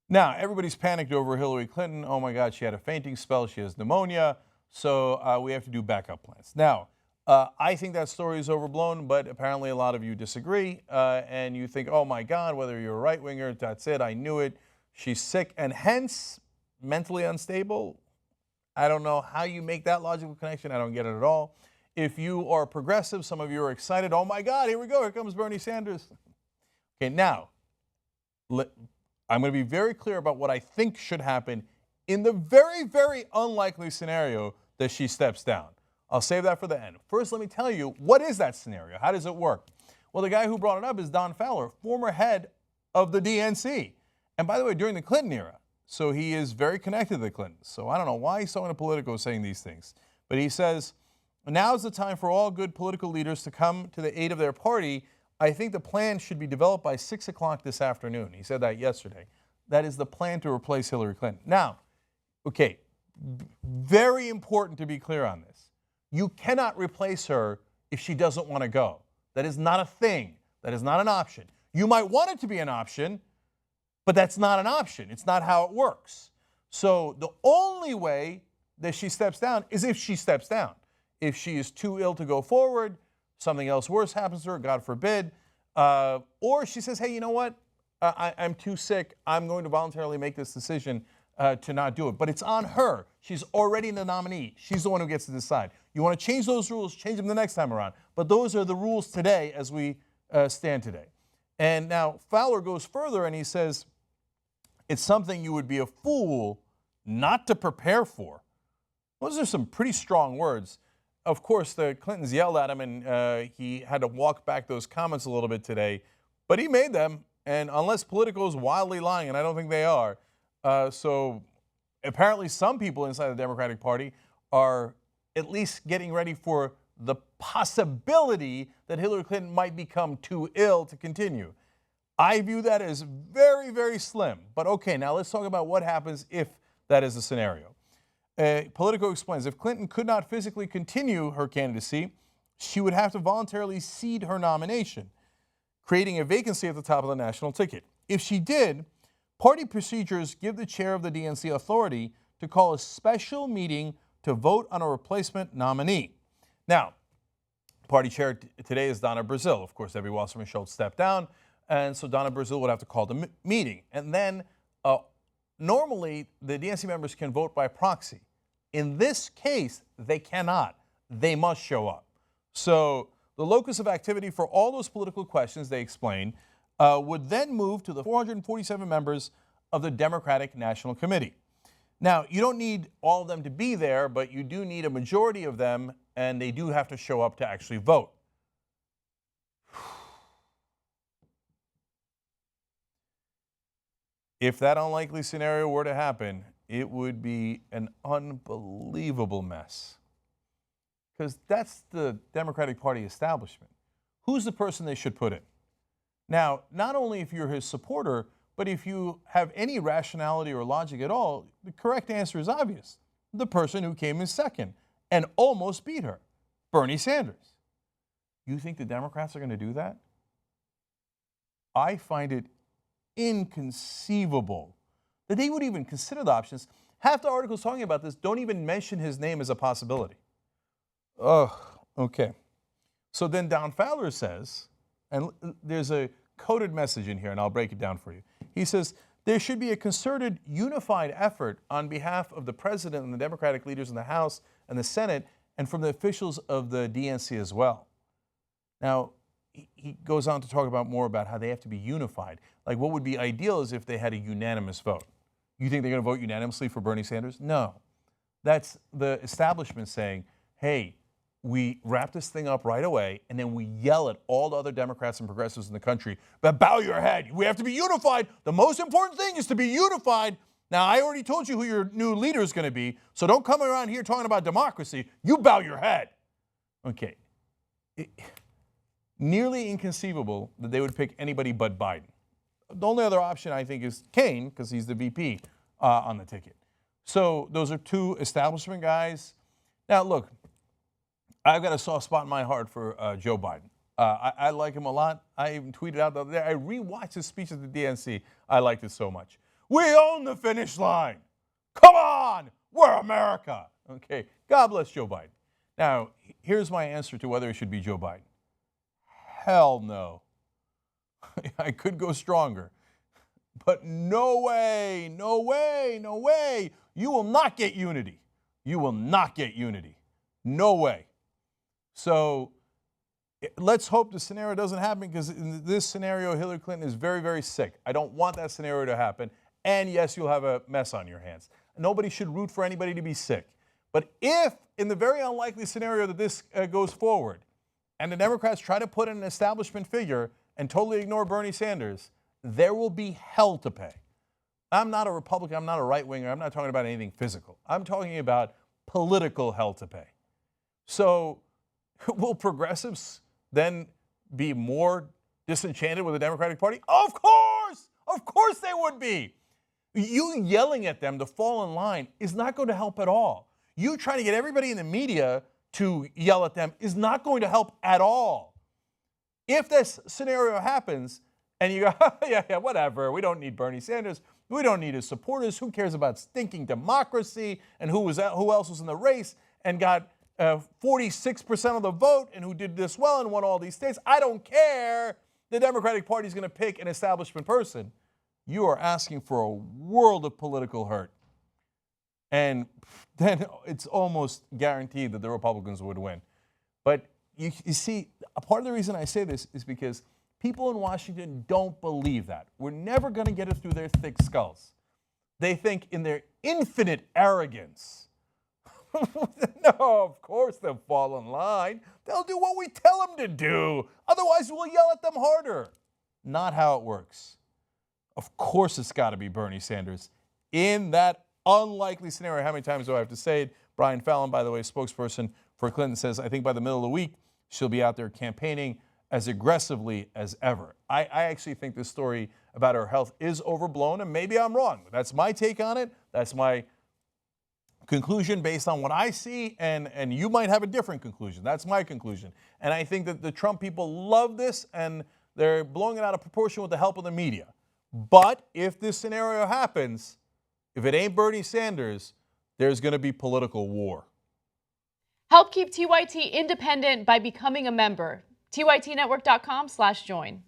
Now, everybody's panicked over Hillary Clinton. Oh my God, she had a fainting spell. She has pneumonia. So we have to do backup plans. Now, I think that story is overblown, but apparently a lot of you disagree. And you think, oh my God, whether you're a right winger, that's it. I knew it. She's sick and hence mentally unstable. I don't know how you make that logical connection. I don't get it at all. If you are progressive, some of you are excited. Oh my God, here we go. Here comes Bernie Sanders. Okay, now, I'm going to be very clear about what I think should happen in the very, very unlikely scenario that she steps down. I'll save that for the end. First, let me tell you, what is that scenario? How does it work? Well, the guy who brought it up is Don Fowler, former head of the DNC. And by the way, during the Clinton era. So he is very connected to the Clintons. So I don't know why he's so into Politico saying these things. But he says, now is the time for all good political leaders to come to the aid of their party. I think the plan should be developed by 6 o'clock this afternoon. He said that yesterday. That is the plan to replace Hillary Clinton. Now, okay, very important to be clear on this. You cannot replace her if she doesn't want to go. That is not a thing. That is not an option. You might want it to be an option, but that's not an option. It's not how it works. So the only way that she steps down is if she steps down. If she is too ill to go forward, something else worse happens to her, God forbid, or she says, hey, you know what? I'm too sick. I'm going to voluntarily make this decision to not do it. But it's on her. She's already the nominee. She's the one who gets to decide. You want to change those rules, change them the next time around. But those are the rules today as we stand today. And now Fowler goes further and he says, it's something you would be a fool not to prepare for. Those are some pretty strong words. Of course, the Clintons yelled at him and he had to walk back those comments a little bit today. But he made them. And unless Politico is wildly lying, and I don't think they are, so apparently some people inside the Democratic Party are at least getting ready for the possibility that Hillary Clinton might become too ill to continue. I view that as very, very slim. But okay, now let's talk about what happens if that is the scenario. Politico explains, if Clinton could not physically continue her candidacy, she would have to voluntarily cede her nomination, creating a vacancy at the top of the national ticket. If she did, party procedures give the chair of the DNC authority to call a special meeting to vote on a replacement nominee. Now, party chair today is Donna Brazile. Of course, Debbie Wasserman Schultz stepped down, and so Donna Brazile would have to call the meeting. And then normally the DNC members can vote by proxy. In this case, they cannot. They must show up. So the locus of activity for all those political questions, they explain, would then move to the 447 members of the Democratic National Committee. Now, you don't need all of them to be there, but you do need a majority of them, and they do have to show up to actually vote. If that unlikely scenario were to happen, it would be an unbelievable mess. Because that's the Democratic Party establishment. Who's the person they should put in? Now, not only if you're his supporter, but if you have any rationality or logic at all, the correct answer is obvious. The person who came in second and almost beat her, Bernie Sanders. You think the Democrats are going to do that? I find it inconceivable that they would even consider the options. Half the articles talking about this don't even mention his name as a possibility. Oh, okay. So then Don Fowler says, and there's a coded message in here, and I'll break it down for you. He says, there should be a concerted, unified effort on behalf of the president and the Democratic leaders in the House and the Senate, and from the officials of the DNC as well. Now, he goes on to talk about more about how they have to be unified. Like, what would be ideal is if they had a unanimous vote. You think they're going to vote unanimously for Bernie Sanders? No. That's the establishment saying, hey, we wrap this thing up right away, and then we yell at all the other Democrats and progressives in the country, but bow your head. We have to be unified. The most important thing is to be unified. Now, I already told you who your new leader is going to be, so don't come around here talking about democracy. You bow your head. Okay. Nearly inconceivable that they would pick anybody but Biden. The only other option, I think, is Kane, because he's the VP on the ticket. So those are two establishment guys. Now, look, I've got a soft spot in my heart for Joe Biden. I like him a lot. I even tweeted out the other day. I rewatched his speech at the DNC. I liked it so much. We own the finish line. Come on, we're America. Okay, God bless Joe Biden. Now, here's my answer to whether it should be Joe Biden. Hell no. I could go stronger. But no way, no way, no way. You will not get unity. You will not get unity. No way. So let's hope the scenario doesn't happen, because in this scenario, Hillary Clinton is very, very sick. I don't want that scenario to happen. And yes, you'll have a mess on your hands. Nobody should root for anybody to be sick. But if, in the very unlikely scenario that this goes forward, and the Democrats try to put in an establishment figure and totally ignore Bernie Sanders, there will be hell to pay. I'm not a Republican, I'm not a right-winger, I'm not talking about anything physical. I'm talking about political hell to pay. So will progressives then be more disenchanted with the Democratic Party? Of course they would be. You yelling at them to fall in line is not going to help at all. You trying to get everybody in the media to yell at them is not going to help at all. If this scenario happens and you go, yeah, whatever, we don't need Bernie Sanders, we don't need his supporters, who cares about stinking democracy and who else was in the race and got 46% of the vote and who did this well and won all these states, I don't care. The Democratic Party is going to pick an establishment person. You are asking for a world of political hurt. And then it's almost guaranteed that the Republicans would win. But you see, a part of the reason I say this is because people in Washington don't believe that. We're never going to get it through their thick skulls. They think in their infinite arrogance, no, of course they'll fall in line. They'll do what we tell them to do. Otherwise, we'll yell at them harder. Not how it works. Of course it's got to be Bernie Sanders. In that unlikely scenario, how many times do I have to say it? Brian Fallon, by the way, spokesperson for Clinton, says, I think by the middle of the week, she'll be out there campaigning as aggressively as ever. I actually think this story about her health is overblown, and maybe I'm wrong. That's my take on it. That's my conclusion based on what I see, and you might have a different conclusion. That's my conclusion. And I think that the Trump people love this, and they're blowing it out of proportion with the help of the media. But if this scenario happens, if it ain't Bernie Sanders, there's going to be political war. Help keep TYT independent by becoming a member. TYTnetwork.com/join.